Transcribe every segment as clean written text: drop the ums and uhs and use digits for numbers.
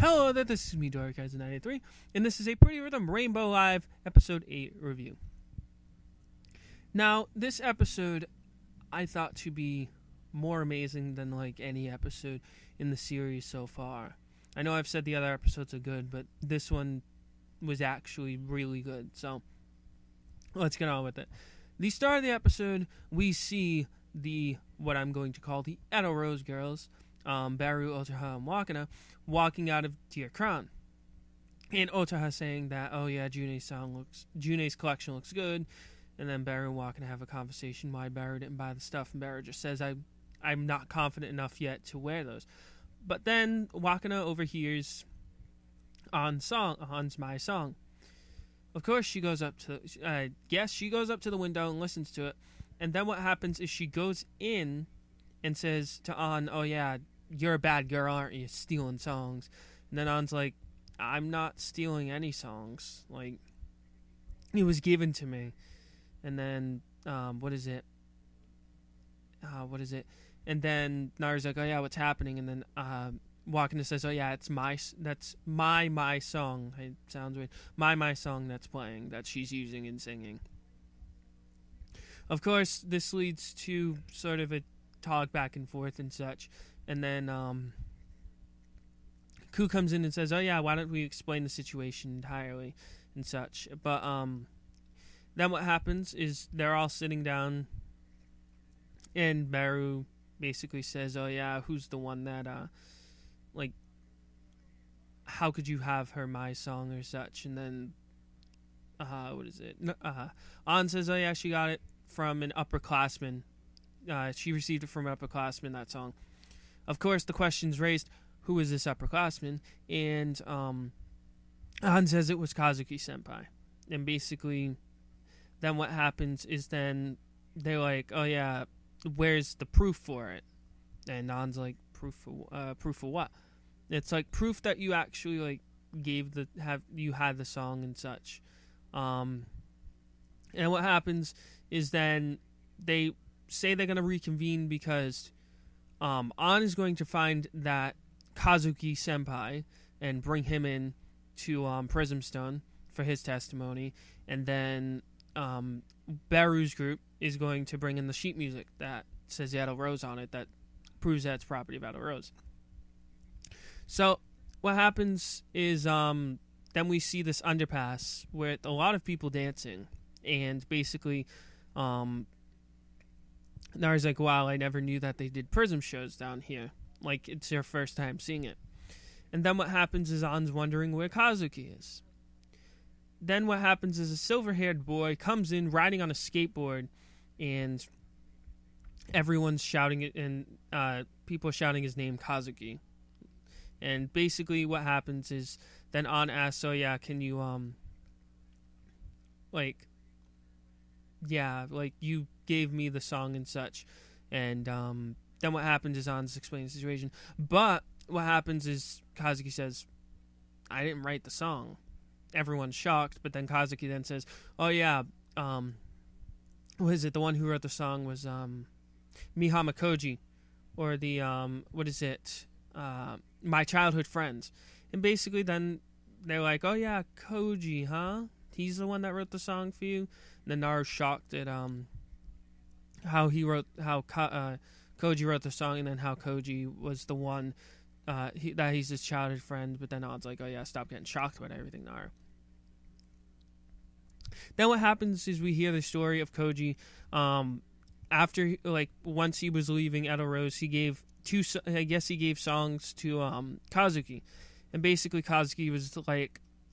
Hello there, this is me, Dorkaiser93, and this is a Pretty Rhythm Rainbow Live Episode 8 review. Now, this episode I thought to be more amazing than any episode in the series so far. I know I've said the other episodes are good, but this one was actually really good, so let's get on with it. The start of the episode, we see what I'm going to call the Edo Rose girls, Baru, Otaha, and Wakana, walking out of Dear Crown. And Otaha saying that, oh yeah, June's collection looks good. And then Baru and Wakana have a conversation why Baru didn't buy the stuff. And Baru just says, I'm not confident enough yet to wear those. But then Wakana overhears On's My Song. Of course, she goes up to the window and listens to it. And then what happens is she goes in and says to On, oh yeah, you're a bad girl, aren't you, stealing songs? And then On's like, I'm not stealing any songs. It was given to me. And then, what is it? And then Naru's like, oh yeah, what's happening? And then Wakana says, oh yeah, that's my song. It sounds weird. My song that's playing, that she's using and singing. Of course, this leads to sort of a talk back and forth and such. And then Ku comes in and says, oh yeah, why don't we explain the situation entirely and such. But then what happens is they're all sitting down and Baru basically says, oh yeah, who's the one that how could you have her my song or such? And then On says, oh yeah, she got it from an upperclassman. She received it from an upperclassman, that song. Of course, the question's raised, who is this upperclassman? And Han says it was Kazuki Senpai. And basically, then what happens is then they're like, oh yeah, where's the proof for it? And Han's like, proof of what? It's like proof that you actually you had the song and such. And what happens is then they say they're going to reconvene because On is going to find that Kazuki Senpai and bring him in to Prism Stone for his testimony. And then Baru's group is going to bring in the sheet music that says Edo Rose on it that proves that it's property of Edo Rose. So what happens is then we see this underpass with a lot of people dancing. And basically Naru's like, wow, I never knew that they did Prism shows down here. It's their first time seeing it. And then what happens is On's wondering where Kazuki is. Then what happens is a silver-haired boy comes in riding on a skateboard, and everyone's shouting it, and people are shouting his name, Kazuki. And basically what happens is then On asks, oh yeah, can you, you gave me the song and such. And then what happens is On's explaining the situation. But what happens is Kazuki says, I didn't write the song. Everyone's shocked, but then Kazuki then says, oh yeah, what is it? The one who wrote the song was Mihama Koji, or the, My Childhood Friends. And basically then they're like, oh yeah, Koji, huh? He's the one that wrote the song for you? And then Naru's shocked at how Koji wrote the song, and then how Koji was the one that he's his childhood friend. But then On's like, oh yeah, stop getting shocked about everything, Naru. Then what happens is we hear the story of Koji. After once he was leaving Edo Rose, he gave songs to Kazuki, and basically Kazuki was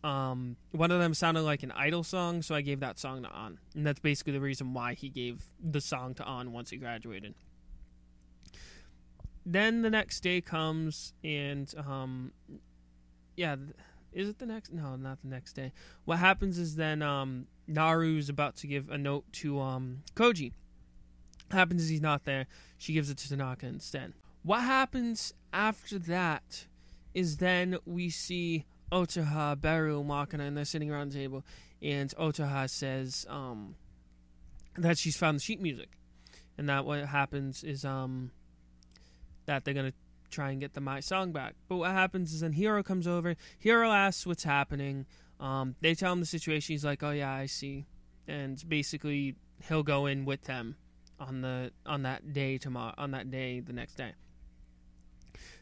one of them sounded like an Idol song, so I gave that song to On. And that's basically the reason why he gave the song to On once he graduated. Then the next day comes, and is it the next? No, not the next day. What happens is then Naru's about to give a note to Koji. Happens is he's not there. She gives it to Tanaka instead. What happens after that is then we see Otaha, Baru, and Wakana, and they're sitting around the table, and Otaha says that she's found the sheet music, and that what happens is that they're gonna try and get the My song back. But what happens is then Hiro comes over. Hiro asks what's happening. They tell him the situation. He's like, oh yeah, I see. And basically he'll go in with them on that day the next day.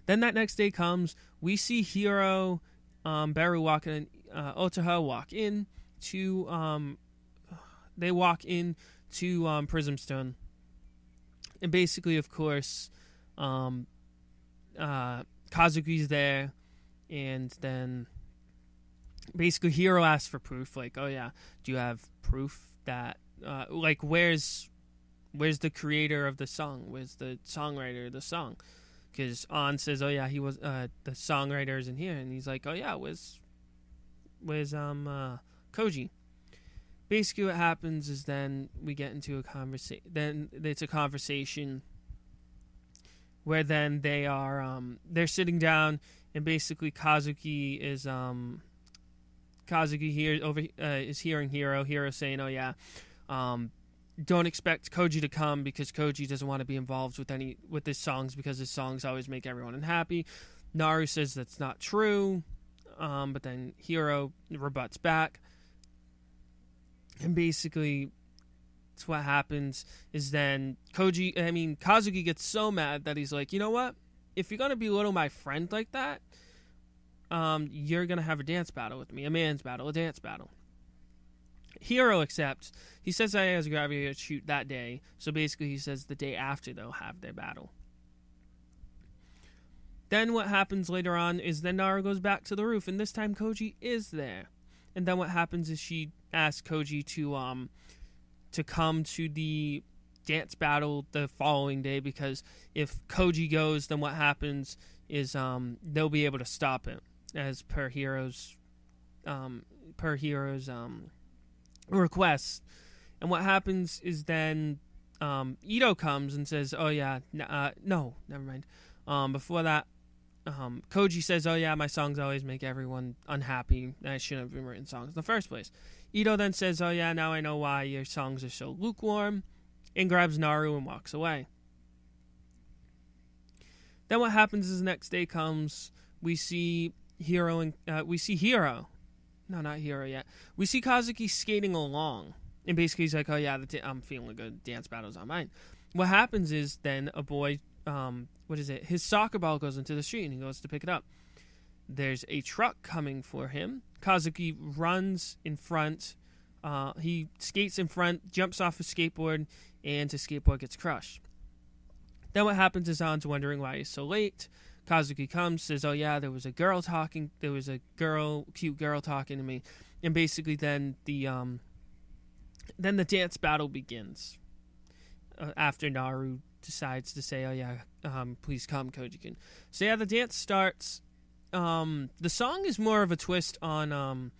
Then that next day comes. We see Hiro, Beru walk in, Otoha walk in to they walk in to Prismstone. And basically, of course, Kazuki's there, and then basically Hiro asks for proof, like, oh yeah, do you have proof that, like, where's the creator of the song? Where's the songwriter of the song? Because An says, oh yeah, he was, the songwriter isn't here, and he's like, oh yeah, where's Koji? Basically what happens is then we get into a conversation. Then it's a conversation where then they are they're sitting down, and basically Kazuki is hearing Hiro saying, oh yeah, don't expect Koji to come because Koji doesn't want to be involved with his songs because his songs always make everyone unhappy. Naru says that's not true, but then Hiro rebuts back. And basically, that's what happens is then Kazuki gets so mad that he's like, you know what? If you're going to belittle my friend like that, you're going to have a dance battle with me. A man's battle, a dance battle. Hiro accepts. He says that he has a gravity shoot that day. So basically he says the day after they'll have their battle. Then what happens later on is then Naru goes back to the roof. And this time Koji is there. And then what happens is she asks Koji to come to the dance battle the following day, because if Koji goes, then what happens is they'll be able to stop it, as per Hiro's request. And what happens is then Ito comes and says, oh yeah, no, never mind. Before that, Koji says, oh yeah, my songs always make everyone unhappy. I shouldn't have been written songs in the first place. Ito then says, oh yeah, now I know why your songs are so lukewarm, and grabs Naru and walks away. Then what happens is the next day comes, we see Hiro. No, not Hiro yet. We see Kazuki skating along, and basically he's like, oh yeah, I'm feeling a good dance battle's on mine. What happens is then a boy, his soccer ball goes into the street, and he goes to pick it up. There's a truck coming for him. Kazuki runs in front. He skates in front, jumps off his skateboard, and his skateboard gets crushed. Then what happens is An's wondering why he's so late. Kazuki comes, says, oh yeah, there was a cute girl talking to me. And basically then the dance battle begins. After Naru decides to say, oh yeah, please come, Koji-kun. So yeah, the dance starts. The song is more of a twist on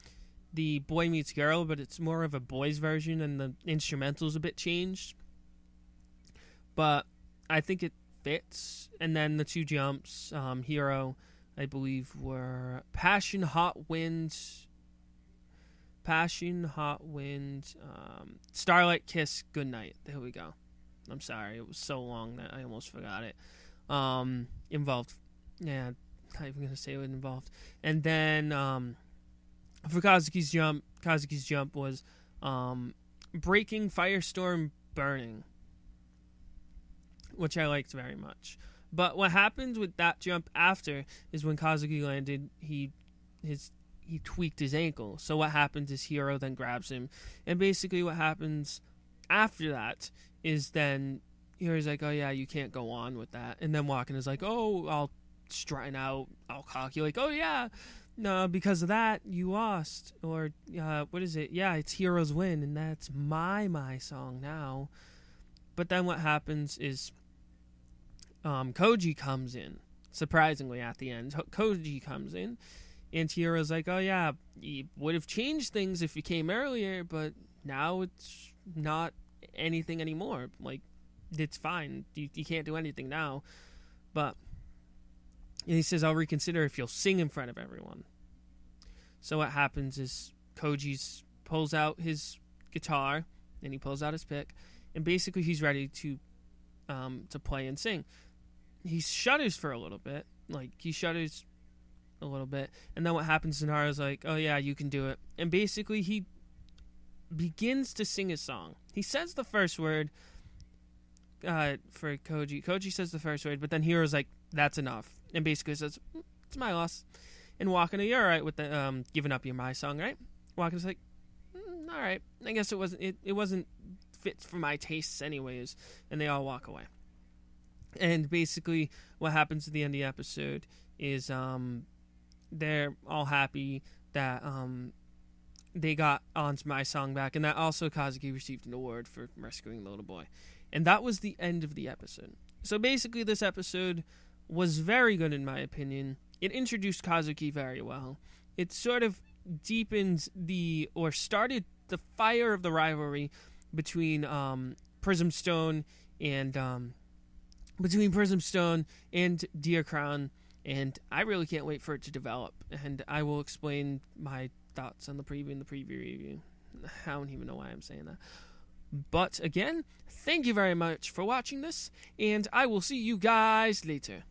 the boy meets girl, but it's more of a boys version, and the instrumental's a bit changed. But I think it fits. And then the two jumps, Hiro, I believe, were Passion, Hot Wind, Starlight Kiss, Goodnight. There we go. I'm sorry, it was so long that I almost forgot it. Involved, yeah, not even gonna say it was involved. And then for Kazuki's jump was Breaking, Firestorm, Burning, which I liked very much. But what happened with that jump after is when Kazuki landed, he tweaked his ankle. So what happens is Hiro then grabs him, and basically what happens after that is then Hiro's like, oh yeah, you can't go on with that. And then Walken is like, oh, I'll strutting out, I'll calculate, oh yeah, no, because of that you lost. Or what is it? Yeah, it's Hiro's win, and that's my song now. But then what happens is Koji comes in, surprisingly at the end. Koji comes in, and Hiro's like, oh yeah, you would have changed things if you came earlier, but now it's not anything anymore. Like, it's fine. You can't do anything now. But he says, I'll reconsider if you'll sing in front of everyone. So what happens is Koji pulls out his guitar, and he pulls out his pick, and basically he's ready to play and sing. he shudders for a little bit. Like, he shudders a little bit. And then what happens to Naruto's like, oh yeah, you can do it. And basically he begins to sing a song. He says the first word for Koji. Koji says the first word, but then Hiro's like, that's enough. And basically says, it's my loss. And Wakana, you're alright with the giving up your my song, right? Wakana's like, alright. I guess it wasn't fit for my tastes anyways. And they all walk away. And basically what happens at the end of the episode is they're all happy that they got On's My Song back, and that also Kazuki received an award for rescuing the little boy. And that was the end of the episode. So basically this episode was very good in my opinion. It introduced Kazuki very well. It sort of deepened started the fire of the rivalry between Prism Stone and Deer Crown, and I really can't wait for it to develop. And I will explain my thoughts on the preview and the preview review. I don't even know why I'm saying that. But again, thank you very much for watching this, and I will see you guys later.